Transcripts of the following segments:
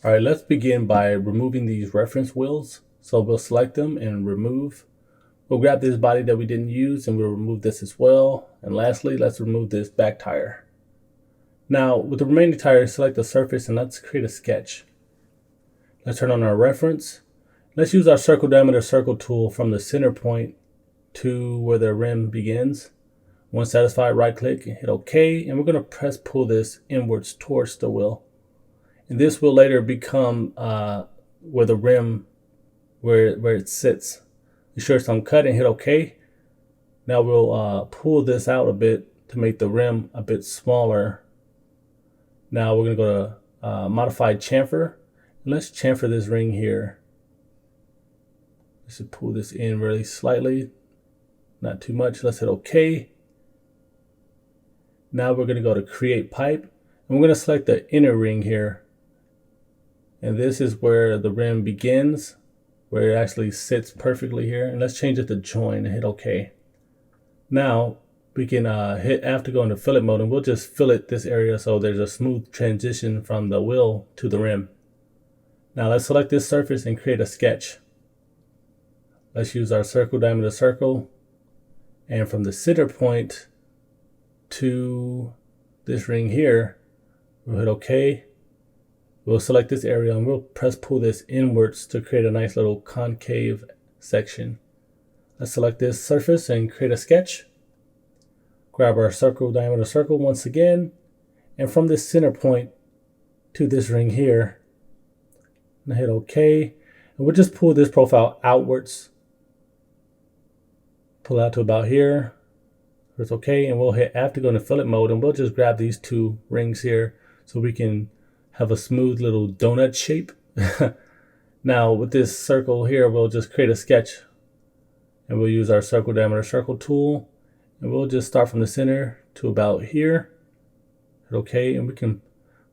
All right, let's begin by removing these reference wheels. So we'll select them and remove. We'll grab this body that we didn't use and we'll remove this as well. And lastly, let's remove this back tire. Now with the remaining tires, select the surface and let's create a sketch. Let's turn on our reference. Let's use our circle diameter circle tool from the center point to where the rim begins. Once satisfied, right click and hit OK. And we're going to press pull this inwards towards the wheel. And this will later become where the rim, where it sits. Be sure to uncut and hit OK. Now we'll pull this out a bit to make the rim a bit smaller. Now we're going to go to Modified Chamfer. And let's chamfer this ring here. Just pull this in really slightly, not too much. Let's hit OK. Now we're going to go to Create Pipe. And we're going to select the inner ring here. And this is where the rim begins, where it actually sits perfectly here. And let's change it to join and hit OK. Now we can hit F to go into fillet mode, and we'll just fillet this area so there's a smooth transition from the wheel to the rim. Now let's select this surface and create a sketch. Let's use our circle diameter circle, and from the center point to this ring here, we'll hit OK. We'll select this area and we'll press pull this inwards to create a nice little concave section. Let's select this surface and create a sketch. Grab our circle diameter circle once again, and from this center point to this ring here, and hit OK. And we'll just pull this profile outwards. Pull out to about here. It's OK, and we'll hit F to go into fillet mode, and we'll just grab these two rings here so we can have a smooth little donut shape. Now with this circle here, we'll just create a sketch, and we'll use our circle diameter circle tool, and we'll just start from the center to about here. Hit OK, and we can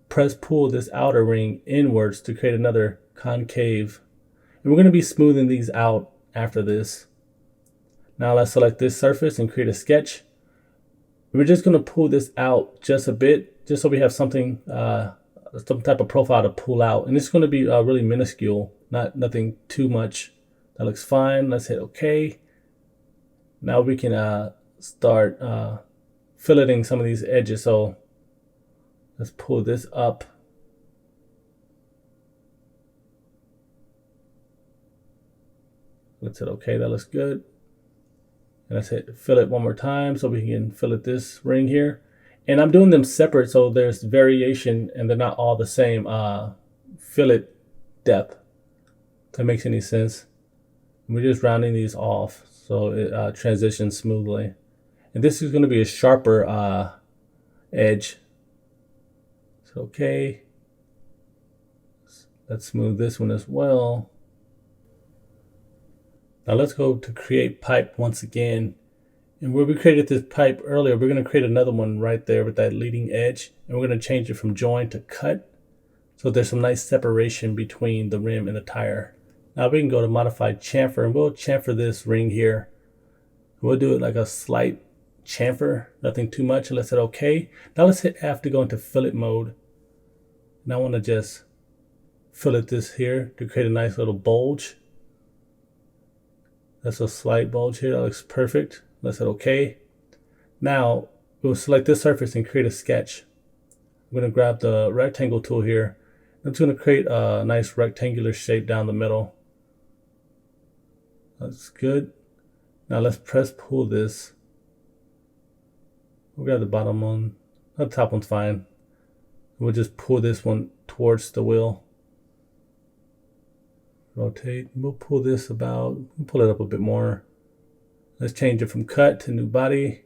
press pull this outer ring inwards to create another concave. And we're going to be smoothing these out after this. Now let's select this surface and create a sketch. We're just going to pull this out just a bit, just so we have something, some type of profile to pull out. And it's going to be really minuscule, nothing too much. That looks fine. Let's hit OK. Now we can start filleting some of these edges. So let's pull this up. Let's hit OK. That looks good. And let's hit fillet one more time so we can fillet this ring here. And I'm doing them separate so there's variation and they're not all the same fillet depth. If that makes any sense. And we're just rounding these off so it transitions smoothly. And this is going to be a sharper edge. So OK. Let's smooth this one as well. Now let's go to create pipe once again. And where we created this pipe earlier, we're going to create another one right there with that leading edge. And we're going to change it from join to cut. So there's some nice separation between the rim and the tire. Now we can go to Modified Chamfer, and we'll chamfer this ring here. We'll do it like a slight chamfer, nothing too much. Let's hit OK. Now let's hit F to go into fillet mode. And I want to just fillet this here to create a nice little bulge. That's a slight bulge here. That looks perfect. Let's hit OK. Now we'll select this surface and create a sketch. I'm going to grab the rectangle tool here. I'm just going to create a nice rectangular shape down the middle. That's good. Now let's press pull this. We'll grab the bottom one. The top one's fine. We'll just pull this one towards the wheel. Rotate. We'll pull this about, we'll pull it up a bit more. Let's change it from cut to new body.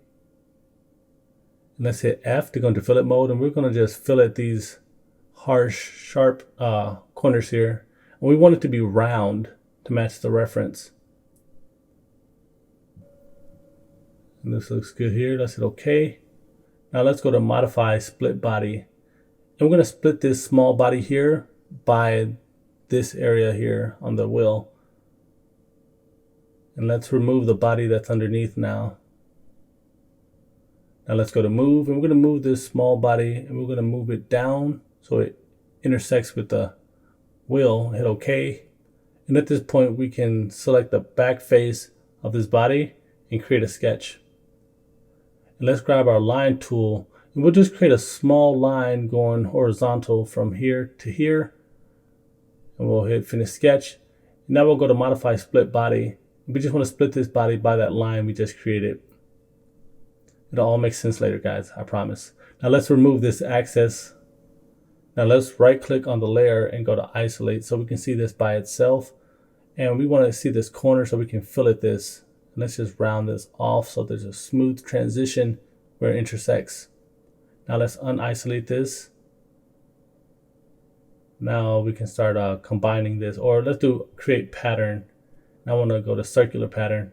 And let's hit F to go into fillet mode, and we're going to just fillet these harsh, sharp corners here. And we want it to be round to match the reference. And this looks good here. Let's hit OK. Now let's go to Modify Split Body. And we're going to split this small body here by this area here on the wheel. And let's remove the body that's underneath now. Now let's go to move, and we're going to move this small body, and we're going to move it down so it intersects with the wheel, hit OK. And at this point, we can select the back face of this body and create a sketch. And let's grab our line tool, and we'll just create a small line going horizontal from here to here. And we'll hit finish sketch. Now we'll go to modify split body. We just want to split this body by that line we just created. It'll all make sense later, guys, I promise. Now let's remove this axis. Now let's right click on the layer and go to isolate so we can see this by itself. And we want to see this corner so we can fillet this. And let's just round this off so there's a smooth transition where it intersects. Now let's unisolate this. Now we can start combining this, or let's do create pattern. Now I want to go to circular pattern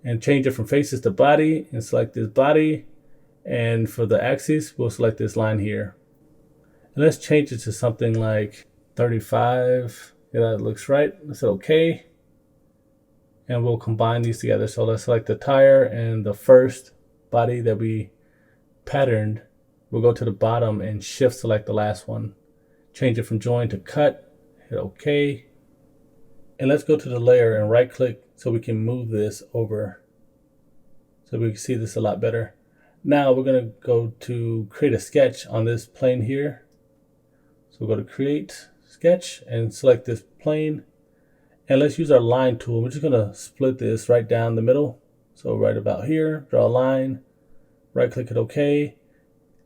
and change it from faces to body and select this body. And for the axis, we'll select this line here. And let's change it to something like 35. Yeah, that looks right. Let's hit OK. And we'll combine these together. So let's select the tire and the first body that we patterned. We'll go to the bottom and shift select the last one. Change it from join to cut, hit OK. And let's go to the layer and right click so we can move this over so we can see this a lot better. Now we're going to go to create a sketch on this plane here. So we'll go to create sketch and select this plane. And let's use our line tool. We're just going to split this right down the middle. So right about here, draw a line, right click it OK.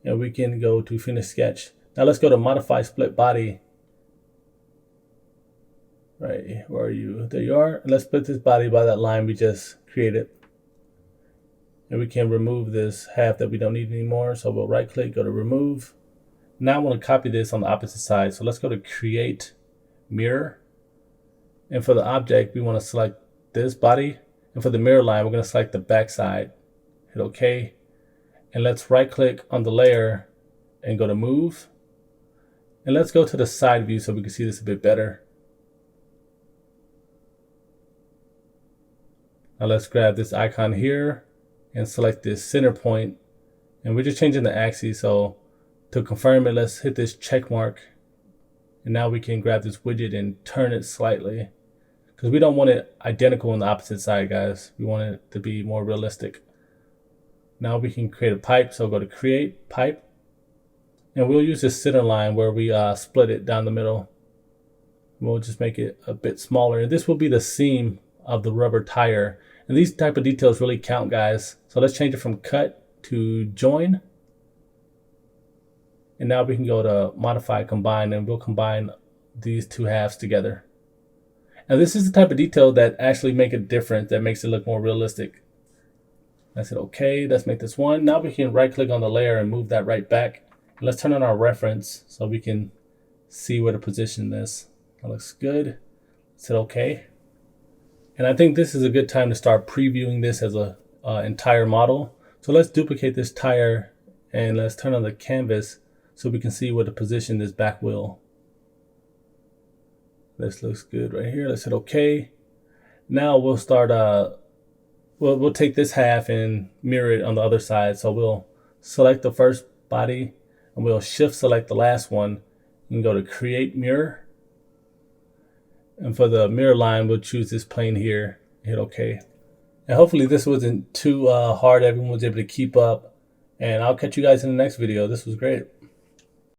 And we can go to finish sketch. Now let's go to modify split body. Right, where are you? There you are. And let's split this body by that line we just created. And we can remove this half that we don't need anymore. So we'll right click, go to remove. Now I want to copy this on the opposite side. So let's go to create mirror. And for the object, we want to select this body. And for the mirror line, we're going to select the back side. Hit OK. And let's right click on the layer and go to move. And let's go to the side view so we can see this a bit better. Now let's grab this icon here and select this center point. And we're just changing the axis. So to confirm it, let's hit this check mark. And now we can grab this widget and turn it slightly, because we don't want it identical on the opposite side, guys. We want it to be more realistic. Now we can create a pipe. So go to create pipe. And we'll use this center line where we split it down the middle. We'll just make it a bit smaller. And this will be the seam of the rubber tire. And these type of details really count, guys. So let's change it from cut to join. And now we can go to modify combine, and we'll combine these two halves together. And this is the type of detail that actually make a difference, that makes it look more realistic. Let's hit OK. Let's make this one. Now we can right click on the layer and move that right back. Let's turn on our reference so we can see where to position this. That looks good. Let's hit OK. And I think this is a good time to start previewing this as a entire model. So let's duplicate this tire and let's turn on the canvas so we can see where to position this back wheel. This looks good right here. Let's hit OK. Now we'll start, we'll take this half and mirror it on the other side. So we'll select the first body, and we'll shift select the last one and go to create mirror. And for the mirror line, we'll choose this plane here, hit OK. And hopefully this wasn't too hard. Everyone was able to keep up. And I'll catch you guys in the next video. This was great.